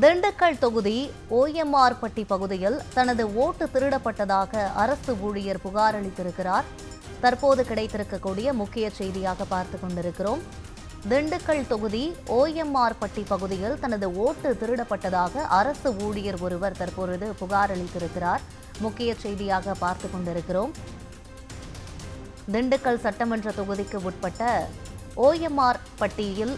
திண்டுக்கல் தொகுதி ஓஎம்ஆர்பட்டி பகுதியில் தனது ஓட்டு திருடப்பட்டதாக அரசு ஊழியர் புகார் அளித்திருக்கிறார். தற்போது கிடைத்திருக்கக்கூடிய முக்கிய செய்தியாக பார்த்துக் கொண்டிருக்கிறோம். திண்டுக்கல் தொகுதி ஓஎம்ஆர்பட்டி பகுதியில் தனது ஓட்டு திருடப்பட்டதாக அரசு ஊழியர் ஒருவர் தற்பொழுது புகார் அளித்திருக்கிறார். முக்கிய செய்தியாக பார்த்துக் கொண்டிருக்கிறோம். திண்டுக்கல் சட்டமன்ற தொகுதிக்கு உட்பட்ட ஓஎம்ஆர்பட்டியில்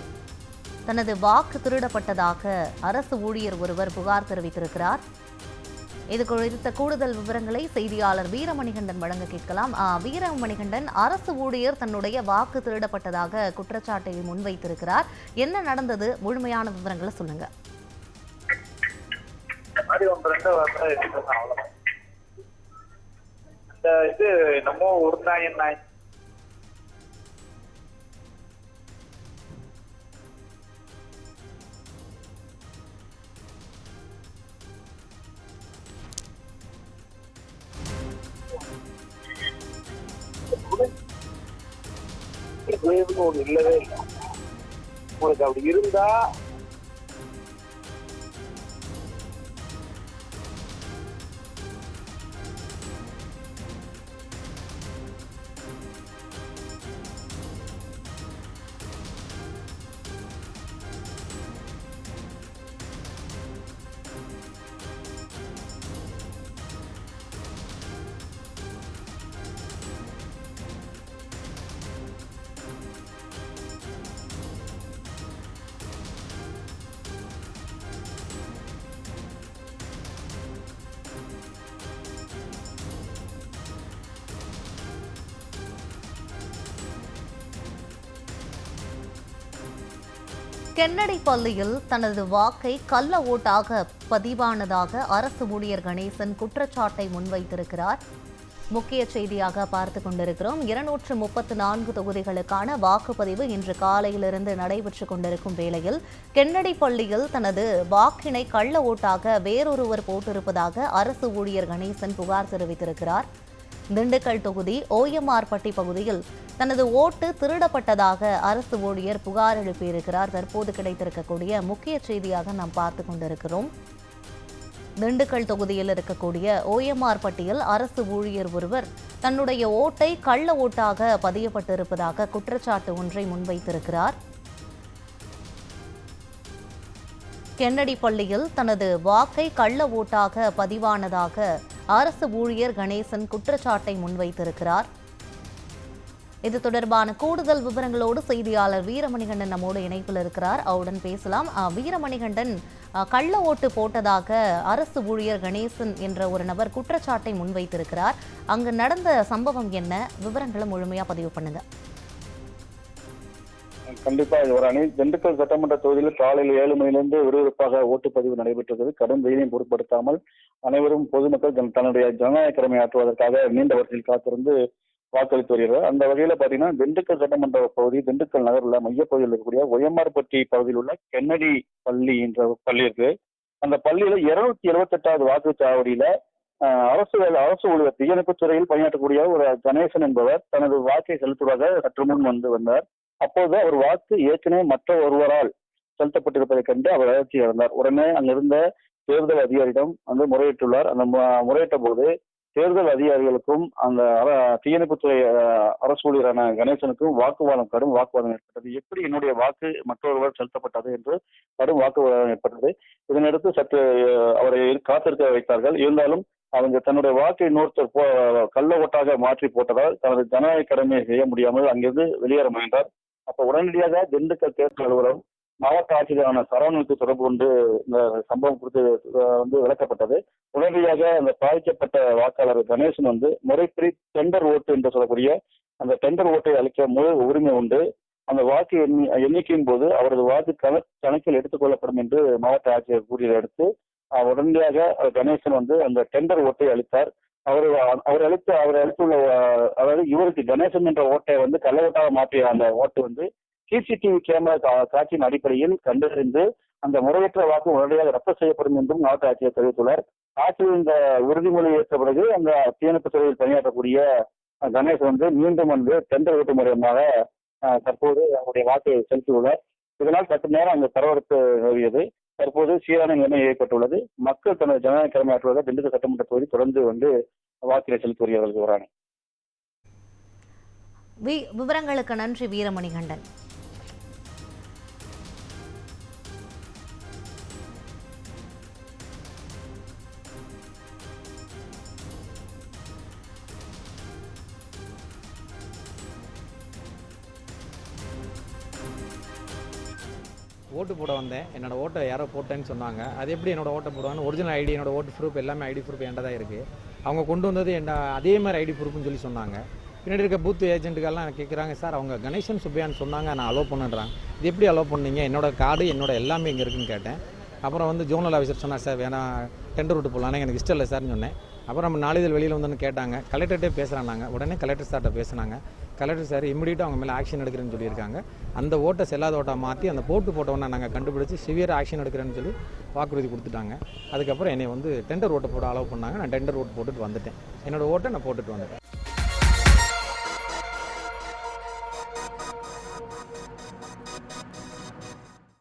தனது வாக்கு திருடப்பட்டதாக அரசு ஊழியர் ஒருவர் புகார் தெரிவித்திருக்கிறார். இது குறித்த கூடுதல் விவரங்களை செய்தியாளர் வீரமணிகண்டன் வழங்க கேட்கலாம். வீரமணிகண்டன், அரசு ஊழியர் தன்னுடைய வாக்கு திருடப்பட்டதாக குற்றச்சாட்டை முன்வைத்திருக்கிறார். என்ன நடந்தது? முழுமையான விவரங்களை சொல்லுங்க. இது நம்ம ஒரு நாய் ஒண்ணு இல்லவே இல்லை. உங்களுக்கு அப்படி இருந்தா கென்னடி பள்ளியில் தனது வாக்கை கள்ள ஓட்டாக பதிவானதாக அரசு ஊழியர் கணேசன் குற்றச்சாட்டை முன்வைத்திருக்கிறார். முக்கிய செய்தியாக பார்த்துக் கொண்டிருக்கிறோம். 234 தொகுதிகளுக்கான வாக்குப்பதிவு இன்று காலையிலிருந்து நடைபெற்றுக் கொண்டிருக்கும் வேளையில் கென்னடி பள்ளியில் தனது வாக்கினை கள்ள ஓட்டாக வேறொருவர் போட்டிருப்பதாக அரசு ஊழியர் கணேசன் புகார் தெரிவித்திருக்கிறார். திண்டுக்கல் தொகுதி ஓஎம்ஆர்பட்டி பகுதியில் தனது ஓட்டு திருடப்பட்டதாக அரசு ஊழியர் புகார் எழுப்பியிருக்கிறார். தற்போது கிடைத்திருக்கக்கூடிய முக்கிய செய்தியாக நாம் பார்த்துக் கொண்டிருக்கிறோம். திண்டுக்கல் தொகுதியில் இருக்கக்கூடிய ஓஎம்ஆர்பட்டியில் அரசு ஊழியர் ஒருவர் தன்னுடைய ஓட்டை கள்ள ஓட்டாக பதியப்பட்டிருப்பதாக குற்றச்சாட்டு ஒன்றை முன்வைத்திருக்கிறார். கென்னடி பள்ளியில் தனது வாக்கை கள்ள ஓட்டாக பதிவானதாக அரசு ஊழியர் கணேசன் குற்றச்சாட்டை முன்வைத்திருக்கிறார். இது தொடர்பான கூடுதல் விவரங்களோடு செய்தியாளர் வீரமணிகண்டன் நம்மோடு இணைப்பில் இருக்கிறார். அவருடன் பேசலாம். வீரமணிகண்டன், கள்ள ஓட்டு போட்டதாக அரசு ஊழியர் கணேசன் என்ற ஒரு நபர் குற்றச்சாட்டை முன்வைத்திருக்கிறார். அங்கு நடந்த சம்பவம் என்ன? விவரங்களை முழுமையா பதிவு பண்ணுங்க. கண்டிப்பா இது ஒரு அணி. திண்டுக்கல் சட்டமன்ற தொகுதியில் காலையில் 7 மணிலிருந்து விறுவிறுப்பாக ஓட்டுப்பதிவு நடைபெற்றது. கடும் வெயிலையும் பொருட்படுத்தாமல் அனைவரும் பொதுமக்கள் தன்னுடைய ஜனநாயக கடமை ஆற்றுவதற்காக நீண்ட வரிசையில் காத்திருந்து வாக்களித்து வருகிறார். அந்த வகையில பாத்தீங்கன்னா திண்டுக்கல் சட்டமன்ற பகுதி திண்டுக்கல் நகரில் மையப்பகுதியில் இருக்கக்கூடிய ஒய்எம்ஆர்பட்டி பகுதியில் உள்ள கென்னடி பள்ளி என்ற பள்ளி இருக்கு. அந்த பள்ளியில 278வது வாக்குச்சாவடியில அரசு ஊழியர் தீயணைப்புத் துறையில் பணியாற்றக்கூடிய ஒரு கணேசன் என்பவர் தனது வாக்கை செலுத்துவதாக சற்று முன் வந்தார். அப்போது அவர் வாக்கு ஏற்கனவே மற்ற ஒருவரால் செலுத்தப்பட்டிருப்பதை கண்டு அவர் அதிர்ச்சி அடைந்தார். உடனே அங்கிருந்த தேர்தல் அதிகாரியிடம் முறையிட்டுள்ளார். அந்த முறையிட்ட போது தேர்தல் அதிகாரிகளுக்கும் அந்த தீயணைப்புத்துறை அரசு ஊழியரான கணேசனுக்கும் கடும் வாக்குவாதம் ஏற்பட்டது. எப்படி என்னுடைய வாக்கு மற்றொருவர் செலுத்தப்பட்டது என்று கடும் வாக்குவாதம் ஏற்பட்டது. இதனையடுத்து சற்று அவரை காத்திருக்க வைத்தார்கள். இருந்தாலும் அவங்க தன்னுடைய வாக்கை இன்னொருத்தர் கள்ள ஓட்டாக மாற்றி போட்டதால் தனது ஜனநாயக கடமையை செய்ய முடியாமல் அங்கிருந்து வெளியேற முயன்றார். அப்ப உடனடியாக திண்டுக்கல் தேர்தல் அலுவலகம் மாவட்ட ஆட்சியரான சரவணனுக்கு தொடர்பு கொண்டு இந்த சம்பவம் குறித்து விளக்கப்பட்டது. உடனடியாக அந்த பாதிக்கப்பட்ட வாக்காளர் கணேசன் முறைப்படி டெண்டர் ஓட்டு என்று சொல்லக்கூடிய அந்த டெண்டர் ஓட்டை அளிக்க முழு உரிமை உண்டு. அந்த வாக்கு எண்ணிக்கையின் போது அவரது வாக்கு கணக்கில் எடுத்துக் கொள்ளப்படும் என்று மாவட்ட ஆட்சியர் கூறியதை அடுத்து உடனடியாக கணேசன் அந்த டெண்டர் ஓட்டை அளித்தார். அவர் அளித்துள்ள அதாவது இவருக்கு கணேசன் என்ற ஓட்டை கள்ள ஓட்டாக மாற்றிய அந்த ஓட்டு சிசிடிவி கேமரா காட்சியின் அடிப்படையில் கண்டறிந்து அந்த முறையற்ற வாக்கு உடனடியாக ரத்து செய்யப்படும் என்றும் மாவட்ட ஆட்சியர் தெரிவித்துள்ளார். ஆட்சியில் இந்த உறுதிமொழி ஏற்ற பிறகு அந்த தீயணைப்பு துறையில் பணியாற்றக்கூடிய கணேசன் மீண்டும் டெண்டர் ஓட்டு மூலமாக தற்போது அவருடைய வாக்கை செலுத்தியுள்ளார். இதனால் சற்று நேரம் அங்கு பரபரப்பு நிலவியது. தற்போது சீரான நிலைமை ஏற்பட்டுள்ளது. மக்கள் தனது ஜனநாயக கடமை ஆற்றுவதாக திண்டுக்கல் சட்டமன்ற தொகுதி தொடர்ந்து வாக்கினை செலுத்தி வருகிறார்கள் வராணி. விவரங்களுக்கு நன்றி வீரமணிகண்டன். ஓட்டு போட வந்தேன். என்னோட ஓட்டை யாரோ போட்டேன்னு சொன்னாங்க. அது எப்படி என்னோட ஓட்டை போடுவாங்க? ஒரிஜினல் ஐடி, என்னோட ஓட்டு ப்ரூஃப் எல்லாமே ஐடி ப்ரூஃப் என்கிட்ட தான் இருக்குது. அவங்க கொண்டு வந்தது அதே மாதிரி ஐடி ப்ரூஃப்னு சொல்லி சொன்னாங்க. பின்னாடி இருக்க பூத் ஏஜென்ட்டுக்கெல்லாம் கேட்குறாங்க, சார் அவங்க கணேசன் சுப்பையான்னு சொன்னாங்க, நான் அலோவ் பண்ணுறாங்க. இது எப்படி அலோவ் பண்ணீங்க? என்னோட கார்டு என்னோட எல்லாமே இங்கே இருக்குன்னு கேட்டேன். அப்புறம் ஜோனல் ஆஃபீஸர் சொன்னார், சார் வேணாம் டெண்டர் விட்டு போகலான்னு எனக்கு இஷ்டம் இல்லை சார்னு சொன்னேன். அப்புறம் நம்ம நாளிதழ் வெளியில் வந்துன்னு கேட்டாங்க. கலெக்டர்கிட்டே பேசுகிறாங்க. உடனே கலெக்டர் சார்கிட்ட பேசினாங்க. கலெக்டர் சார் இமிடியேட்டாக அவங்க மேலே ஆக்ஷன் எடுக்கிறேன்னு சொல்லியிருக்காங்க. அந்த ஓட்டை செல்லாத ஓட்டை மாற்றி அந்த போட்டு போட்டவொன்னே நாங்கள் கண்டுபிடிச்சி சிவியர் ஆக்ஷன் எடுக்கிறேன்னு சொல்லி வாக்குறுதி கொடுத்துட்டாங்க. அதுக்கப்புறம் என்னை டெண்டர் ஓட்டை போட அலோவ் பண்ணாங்க. நான் டெண்டர் ஓட்டு போட்டுட்டு வந்துட்டேன். என்னோட ஓட்டை நான் போட்டுட்டு வந்துட்டேன்.